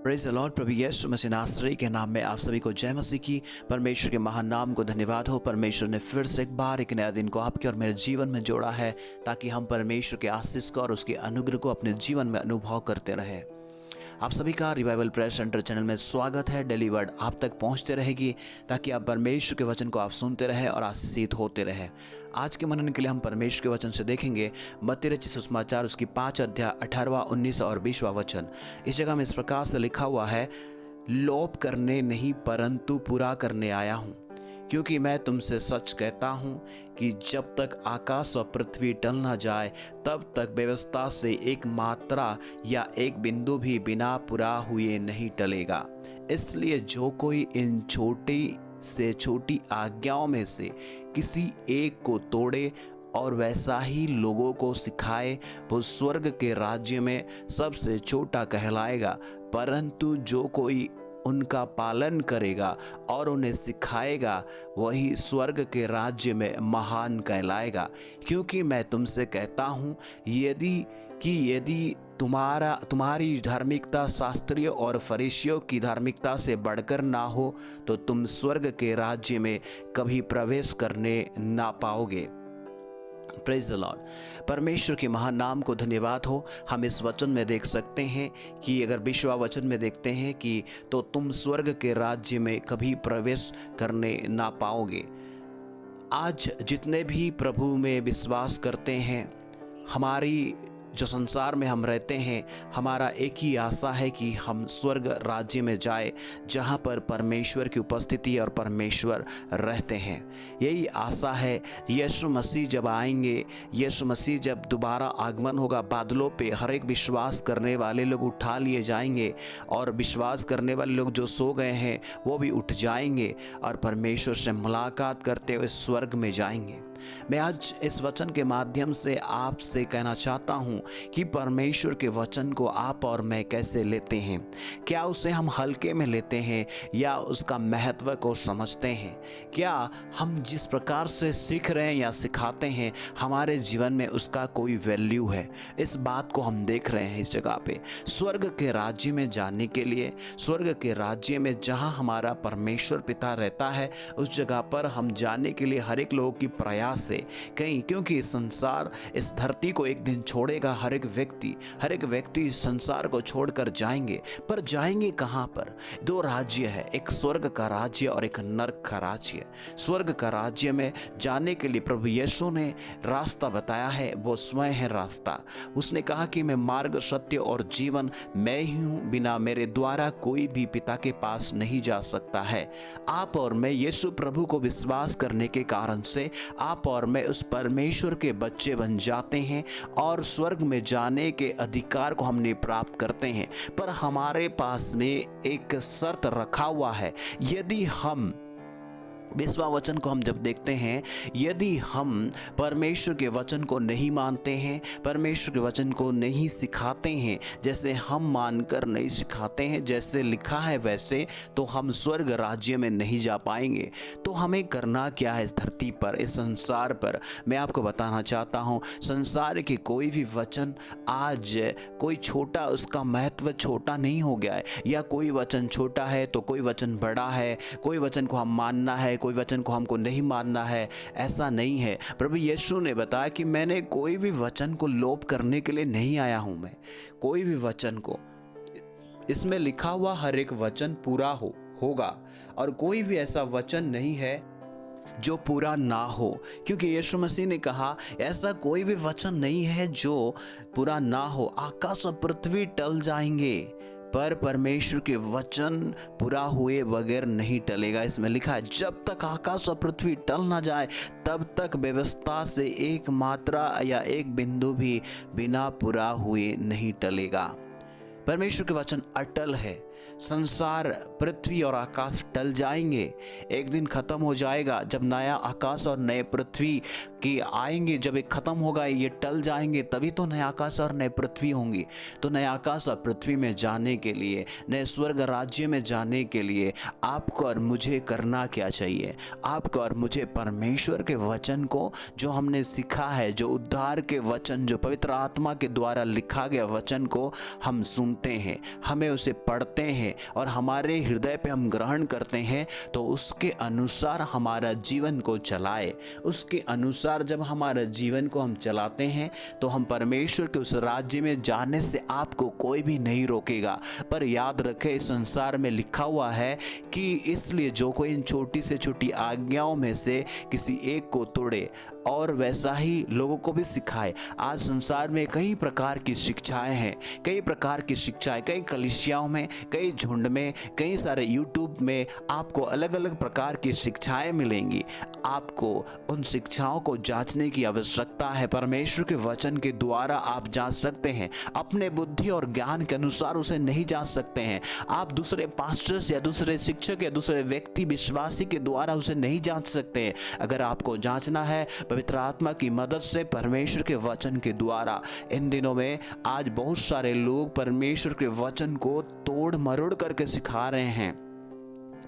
Praise the lord. प्रभु यीशु मसीह नासरी के नाम में आप सभी को जय मसीह की। परमेश्वर के महान नाम को धन्यवाद हो। परमेश्वर ने फिर से एक बार एक नया दिन को आपके और मेरे जीवन में जोड़ा है ताकि हम परमेश्वर के आशीष को और उसके अनुग्रह को अपने जीवन में अनुभव करते रहें। आप सभी का रिवाइवल प्रेयर सेंटर चैनल में स्वागत है। डेली वर्ड आप तक पहुंचते रहेगी ताकि आप परमेश्वर के वचन को आप सुनते रहें और आशीषित होते रहें। आज के मनन के लिए हम परमेश्वर के वचन से देखेंगे मत्ती रचित सुसमाचार उसकी 5 अध्याय 18वां 19 और 20वां वचन। इस जगह में इस प्रकार से लिखा हुआ है, लोभ करने नहीं परंतु पूरा करने आया हूँ, क्योंकि मैं तुमसे सच कहता हूँ कि जब तक आकाश और पृथ्वी टल न जाए तब तक व्यवस्था से एक मात्रा या एक बिंदु भी बिना पूरा हुए नहीं टलेगा। इसलिए जो कोई इन छोटी से छोटी आज्ञाओं में से किसी एक को तोड़े और वैसा ही लोगों को सिखाए, वो स्वर्ग के राज्य में सबसे छोटा कहलाएगा। परंतु जो कोई उनका पालन करेगा और उन्हें सिखाएगा, वही स्वर्ग के राज्य में महान कहलाएगा। क्योंकि मैं तुमसे कहता हूँ यदि तुम्हारी धार्मिकता शास्त्रियों और फरीसियों की धार्मिकता से बढ़कर ना हो तो तुम स्वर्ग के राज्य में कभी प्रवेश करने ना पाओगे। Praise the Lord. परमेश्वर के महान नाम को धन्यवाद हो। हम इस वचन में देख सकते हैं कि अगर 20वां वचन में देखते हैं कि तो तुम स्वर्ग के राज्य में कभी प्रवेश करने ना पाओगे। आज जितने भी प्रभु में विश्वास करते हैं, हमारी जो संसार में हम रहते हैं, हमारा एक ही आशा है कि हम स्वर्ग राज्य में जाए जहाँ पर परमेश्वर की उपस्थिति और परमेश्वर रहते हैं। यही आशा है। यीशु मसीह जब आएंगे, यीशु मसीह जब दोबारा आगमन होगा, बादलों पे हर एक विश्वास करने वाले लोग उठा लिए जाएंगे और विश्वास करने वाले लोग जो सो गए हैं वो भी उठ जाएंगे और परमेश्वर से मुलाकात करते हुए स्वर्ग में जाएंगे। मैं आज इस वचन के माध्यम से आपसे कहना चाहता हूँ कि परमेश्वर के वचन को आप और मैं कैसे लेते हैं। क्या उसे हम हल्के में लेते हैं या उसका महत्व को समझते हैं? क्या हम जिस प्रकार से सीख रहे हैं या सिखाते हैं, हमारे जीवन में उसका कोई वैल्यू है? इस बात को हम देख रहे हैं। इस जगह पे स्वर्ग के राज्य में जाने के लिए, स्वर्ग के राज्य में जहाँ हमारा परमेश्वर पिता रहता है, उस जगह पर हम जाने के लिए हर एक लोगों की प्रयास से कहीं, क्योंकि संसार इस धरती को एक दिन छोड़ेगा। हर एक व्यक्ति इस संसार को छोड़कर जाएंगे। पर जाएंगे कहाँ पर? दो राज्य है, एक स्वर्ग का राज्य और एक नरक का राज्य। स्वर्ग का राज्य में जाने के लिए प्रभु यीशु ने रास्ता बताया है, वो स्वयं है रास्ता। उसने कहा कि मैं मार्ग, सत्य और जीवन मैं ही हूँ, बिना मेरे द्वारा कोई भी पिता के पास नहीं जा सकता है। आप और मैं यीशु प्रभु को विश्वास करने के कारण से आप और मैं उस परमेश्वर के बच्चे बन जाते हैं और स्वर्ग में जाने के अधिकार को हमने प्राप्त करते हैं। पर हमारे पास में एक शर्त रखा हुआ है। यदि हम 20वां वचन को हम जब देखते हैं, यदि हम परमेश्वर के वचन को नहीं मानते हैं, परमेश्वर के वचन को नहीं सिखाते हैं, जैसे हम मानकर नहीं सिखाते हैं, जैसे लिखा है वैसे, तो हम स्वर्ग राज्य में नहीं जा पाएंगे। तो हमें करना क्या है इस धरती पर, इस संसार पर? मैं आपको बताना चाहता हूँ, संसार के कोई भी वचन आज कोई छोटा, उसका महत्व छोटा नहीं हो गया है, या कोई वचन छोटा है तो कोई वचन बड़ा है, कोई वचन को हम मानना है, कोई वचन को हमको नहीं मानना है। ऐसा नहीं है। प्रभु यीशु ने बताया कि मैंने कोई भी वचन को लोभ करने के लिए नहीं आया हूं। मैं कोई भी वचन को, इसमें लिखा हुआ हर एक वचन पूरा होगा और कोई भी ऐसा वचन नहीं है जो पूरा ना हो, क्योंकि यीशु मसीह ने कहा ऐसा कोई भी वचन नहीं है जो पूरा ना हो। आकाश और पृथ्वी टल जाएंगे पर परमेश्वर के वचन पूरा हुए बगैर नहीं टलेगा। इसमें लिखा है, जब तक आकाश और पृथ्वी टल ना जाए तब तक व्यवस्था से एक मात्रा या एक बिंदु भी बिना पूरा हुए नहीं टलेगा। परमेश्वर के वचन अटल है। संसार, पृथ्वी और आकाश टल जाएंगे, एक दिन खत्म हो जाएगा। जब नया आकाश और नए पृथ्वी की आएंगे, जब एक खत्म होगा, ये टल जाएंगे, तभी तो नया आकाश और नए पृथ्वी होंगी। तो नया आकाश और पृथ्वी में जाने के लिए, नए स्वर्ग राज्य में जाने के लिए आपको और मुझे करना क्या चाहिए? आपको और मुझे परमेश्वर के वचन को, जो हमने सीखा है, जो उद्धार के वचन, जो पवित्र आत्मा के द्वारा लिखा गया वचन को हम सुनते हैं, हमें उसे पढ़ते हैं और हमारे हृदय पे हम ग्रहण करते हैं तो उसके अनुसार हमारा जीवन को चलाए। उसके अनुसार जब हमारा जीवन को हम चलाते हैं तो हम परमेश्वर के उस राज्य में जाने से आपको कोई भी नहीं रोकेगा। पर याद रखें, इस संसार में लिखा हुआ है कि इसलिए जो कोई इन छोटी से छोटी आज्ञाओं में से किसी एक को तोड़े और वैसा ही लोगों को भी सिखाए। आज संसार में कई प्रकार की शिक्षाएं हैं, कई प्रकार की शिक्षाएं, कई कलीसियाओं में, कई झुंड में, कई सारे यूट्यूब में आपको अलग अलग प्रकार की शिक्षाएं मिलेंगी। आपको उन शिक्षाओं को जांचने की आवश्यकता है। परमेश्वर के वचन के द्वारा आप जांच सकते हैं, अपने बुद्धि और ज्ञान के अनुसार उसे नहीं जांच सकते हैं। आप दूसरे पास्टर्स या दूसरे शिक्षक या दूसरे व्यक्ति विश्वासी के द्वारा उसे नहीं जांच सकते हैं। अगर आपको जांचना है पवित्र आत्मा की मदद से, परमेश्वर के वचन के द्वारा। इन दिनों में आज बहुत सारे लोग परमेश्वर के वचन को तोड़ मरोड़ करके सिखा रहे हैं।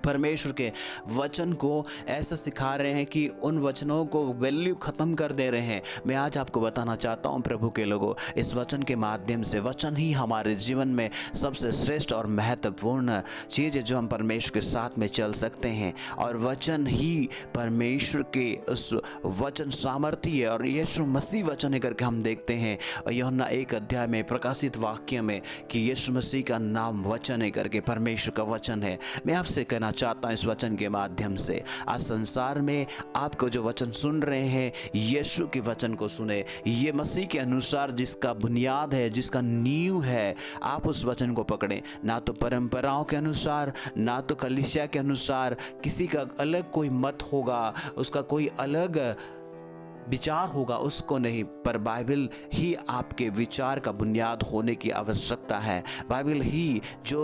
परमेश्वर के वचन को ऐसा सिखा रहे हैं कि उन वचनों को वैल्यू ख़त्म कर दे रहे हैं। मैं आज आपको बताना चाहता हूं प्रभु के लोगों, इस वचन के माध्यम से, वचन ही हमारे जीवन में सबसे श्रेष्ठ और महत्वपूर्ण चीज़ है जो हम परमेश्वर के साथ में चल सकते हैं। और वचन ही परमेश्वर के उस वचन सामर्थ्य है और यीशु मसीह वचन है करके हम देखते हैं। और यूहन्ना 1 अध्याय में प्रकाशित वाक्य में कि यीशु मसीह का नाम वचन है करके परमेश्वर का वचन है। मैं आपसे कहना चाहता हूं इस वचन के माध्यम से, आज संसार में आपको जो वचन सुन रहे हैं, यीशु के वचन को सुने। ये मसीह के अनुसार जिसका बुनियाद है, जिसका नींव है, आप उस वचन को पकड़ें। ना तो परंपराओं के अनुसार, ना तो कलीसिया के अनुसार, किसी का अलग कोई मत होगा, उसका कोई अलग विचार होगा, उसको नहीं, पर बाइबल ही आपके विचार का बुनियाद होने की आवश्यकता है। बाइबल ही जो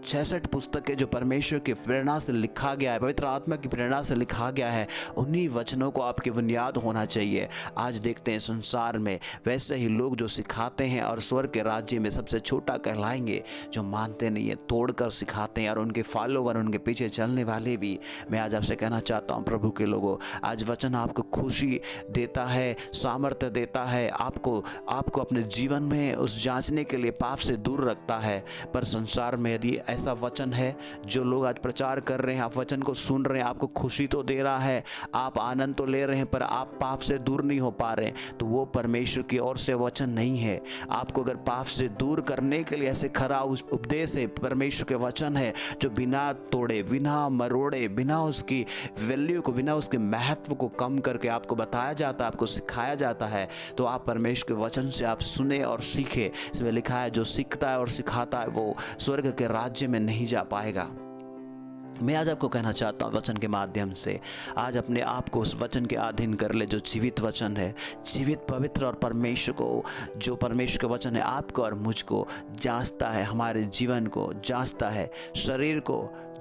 66 पुस्तकें जो परमेश्वर की प्रेरणा से लिखा गया है, पवित्र आत्मा की प्रेरणा से लिखा गया है, उन्हीं वचनों को आपकी बुनियाद होना चाहिए। आज देखते हैं संसार में वैसे ही लोग जो सिखाते हैं और स्वर्ग के राज्य में सबसे छोटा कहलाएंगे, जो मानते नहीं है, तोड़कर सिखाते हैं और उनके फॉलोवर, उनके पीछे चलने वाले भी। मैं आज आपसे कहना चाहता हूँ प्रभु के लोगों, आज वचन आपको खुशी देता है, सामर्थ्य देता है, आपको अपने जीवन में उस जांचने के लिए पाप से दूर रखता है। पर संसार में यदि ऐसा वचन है जो लोग आज प्रचार कर रहे हैं, आप वचन को सुन रहे हैं, आपको खुशी तो दे रहा है, आप आनंद तो ले रहे हैं, पर आप पाप से दूर नहीं हो पा रहे हैं, तो वो परमेश्वर की ओर से वचन नहीं है। आपको अगर पाप से दूर करने के लिए ऐसे खरा उपदेश है, परमेश्वर के वचन है जो बिना तोड़े, बिना मरोड़े, बिना उसकी वैल्यू को, बिना उसके महत्व को कम करके आपको बताया जाता है, आपको सिखाया जाता है, तो आप परमेश्वर के वचन से आप सुने और सीखे। इसमें लिखा है जो सीखता है और सिखाता है वो स्वर्ग के राज्य में नहीं जा पाएगा। मैं आज आपको कहना चाहता हूँ वचन के माध्यम से, आज अपने आप को उस वचन के अधीन कर ले जो जीवित वचन है, जीवित, पवित्र और परमेश्वर को, जो परमेश्वर का वचन है आपको और मुझको जांचता है, हमारे जीवन को जांचता है, शरीर को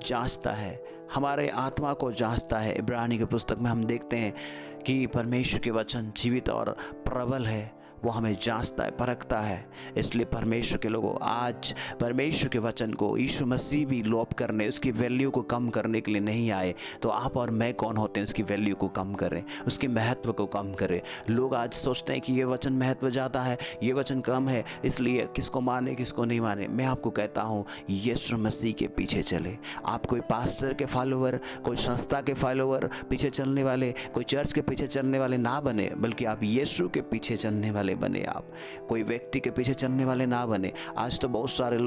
जांचता है, हमारे आत्मा को जांचता है। इब्रानी की पुस्तक में हम देखते हैं कि परमेश्वर के वचन जीवित और प्रबल है, वो हमें जांचता है, परखता है। इसलिए परमेश्वर के लोगों, आज परमेश्वर के वचन को यीशु मसीह भी लोप करने, उसकी वैल्यू को कम करने के लिए नहीं आए, तो आप और मैं कौन होते हैं उसकी वैल्यू को कम करें, उसके महत्व को कम करें। लोग आज सोचते हैं कि ये वचन महत्व ज़्यादा है, ये वचन कम है, इसलिए किसको माने किसको नहीं माने। मैं आपको कहता हूँ यीशु मसीह के पीछे चले। आप कोई पास्टर के फॉलोवर, कोई संस्था के फॉलोवर पीछे चलने वाले, कोई चर्च के पीछे चलने वाले ना बने, बल्कि आप यीशु के पीछे चलने वाले बने। आप कोई व्यक्ति के पीछे चलने वाले ना बने। आज तो बहुत सारे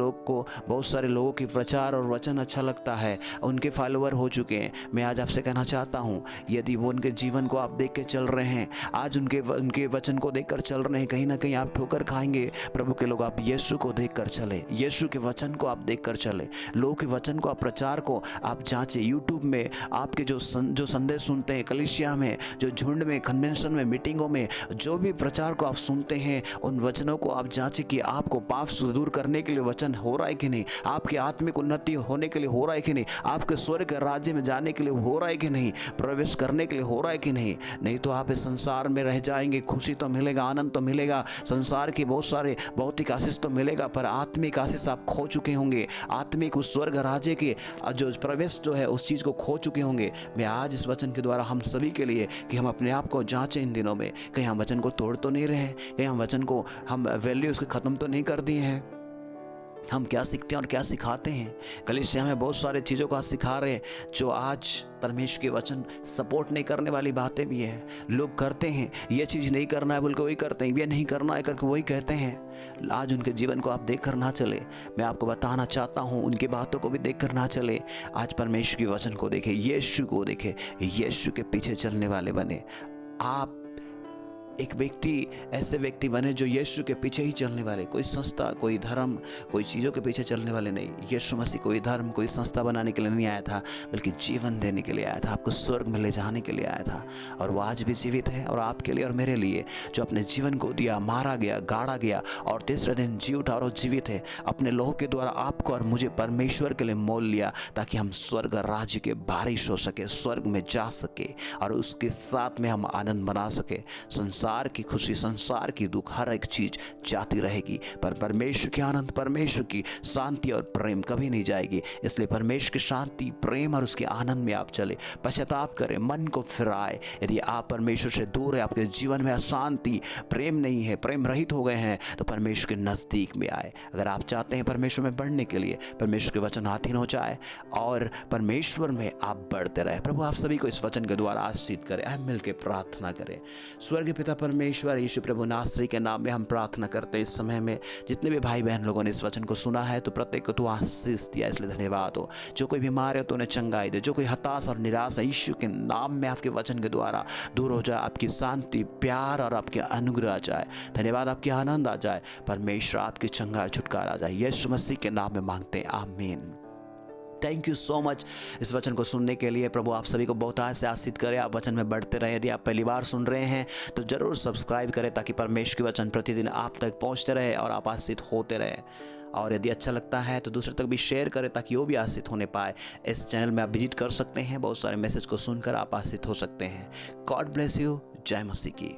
लोगों की प्रचार और वचन अच्छा लगता है, उनके फॉलोवर हो चुके हैं। मैं आज आपसे कहना चाहता हूं, यदि वो उनके जीवन को आप देख के चल रहे हैं, आज उनके वचन को देखकर चल रहे हैं, कहीं ना कहीं आप ठोकर खाएंगे। प्रभु के लोग, आप यीशु को देखकर चले, यीशु के वचन को आप देखकर चले, लोगों के वचन को, आप प्रचार को आप जांचे। यूट्यूब में आपके जो संदेश सुनते हैं, कलीसिया में, जो झुंड में, कन्वेंशन में, मीटिंगों में जो भी प्रचार को आप सुनते हैं, उन वचनों को आप जांचें कि आपको पाप से दूर करने के लिए वचन हो रहा है कि नहीं, आपकी आत्मिक उन्नति होने के लिए हो रहा है कि नहीं, आपके स्वर्ग राज्य में जाने के लिए हो रहा है कि नहीं, प्रवेश करने के लिए हो रहा है कि नहीं। नहीं तो आप इस संसार में रह जाएंगे। खुशी तो मिलेगा, आनंद तो मिलेगा, संसार की बहुत सारे भौतिक आशीष तो मिलेगा, पर आत्मिक आशीष आप खो चुके होंगे। आत्मिक उस स्वर्ग राज्य के जो प्रवेश जो है उस चीज़ को खो चुके होंगे। मैं आज इस वचन के द्वारा हम सभी के लिए कि हम अपने आप को जांचें इन दिनों में, कहीं हम वचन को तोड़ तो नहीं रहे, कहीं हम वचन को, हम वैल्यू उसकी ख़त्म तो नहीं कर दिए हैं। हम क्या सीखते हैं और क्या सिखाते हैं। कलीसिया में बहुत सारे चीज़ों को सिखा रहे हैं जो आज परमेश्वर के वचन सपोर्ट नहीं करने वाली बातें भी हैं। लोग करते हैं, ये चीज़ नहीं करना है बोल के वही करते हैं, ये नहीं करना है करके वही कहते हैं। आज उनके जीवन को आप देख कर ना चले, मैं आपको बताना चाहता हूँ, उनकी बातों को भी देख कर ना चले। आज परमेश्वर के वचन को देखें, यीशु को देखें, यीशु के पीछे चलने वाले बने। आप एक व्यक्ति, ऐसे व्यक्ति बने जो यीशु के पीछे ही चलने वाले, कोई संस्था, कोई धर्म, कोई चीज़ों के पीछे चलने वाले नहीं। यीशु मसीह कोई धर्म, कोई संस्था बनाने के लिए नहीं आया था, बल्कि जीवन देने के लिए आया था, आपको स्वर्ग में ले जाने के लिए आया था। और वो आज भी जीवित है, और आपके लिए और मेरे लिए, जो अपने जीवन को दिया, मारा गया, गाड़ा गया और तीसरे दिन जी उठा और जीवित है। अपने लोह के द्वारा आपको और मुझे परमेश्वर के लिए मोल लिया, ताकि हम स्वर्ग राज्य के बारिश हो सके, स्वर्ग में जा सके और उसके साथ में हम आनंद बना सके। संसार की खुशी, संसार की दुख, हर एक चीज जाती रहेगी, पर परमेश्वर की आनंद, परमेश्वर की शांति और प्रेम कभी नहीं जाएगी। इसलिए परमेश्वर की शांति, प्रेम और उसके आनंद में आप चले, पश्चाताप करें, मन को फिराए। यदि आप परमेश्वर से दूर है, आपके जीवन में अशांति, प्रेम नहीं है, प्रेम रहित हो गए हैं, तो परमेश्वर के नजदीक में आए। अगर आप चाहते हैं परमेश्वर में बढ़ने के लिए, परमेश्वर के वचन आधीन हो जाए और परमेश्वर में आप बढ़ते रहे। प्रभु आप सभी को इस वचन के द्वारा आशीषित करें। हम मिलकर प्रार्थना करें। स्वर्गीय पिता परमेश्वर, यीशु प्रभु नासरी के नाम में हम प्रार्थना करते हैं। इस समय में जितने भी भाई बहन लोगों ने इस वचन को सुना है, तो प्रत्येक को तू आशीष दिया, इसलिए धन्यवाद हो। जो कोई बीमार है तो उन्हें चंगाई दे, जो कोई हताश और निराश है, यीशु के नाम में आपके वचन के द्वारा दूर हो जाए। आपकी शांति, प्यार और आपके अनुग्रह आ जाए। धन्यवाद, आपके आनंद आ जाए। परमेश्वर आपकी चंगाई, छुटकारा आ जाए। यीशु मसीह के नाम में मांगते हैं, आमीन। थैंक यू सो मच इस वचन को सुनने के लिए। प्रभु आप सभी को बहुत से आशीषित करें, आप वचन में बढ़ते रहें। यदि आप पहली बार सुन रहे हैं तो ज़रूर सब्सक्राइब करें, ताकि परमेश्वर के वचन प्रतिदिन आप तक पहुंचते रहे और आप आशीषित होते रहें। और यदि अच्छा लगता है तो दूसरे तक भी शेयर करें, ताकि वो भी आशीषित होने पाए। इस चैनल में आप विजिट कर सकते हैं, बहुत सारे मैसेज को सुनकर आप आशीषित हो सकते हैं। God bless you. जय मसीह की।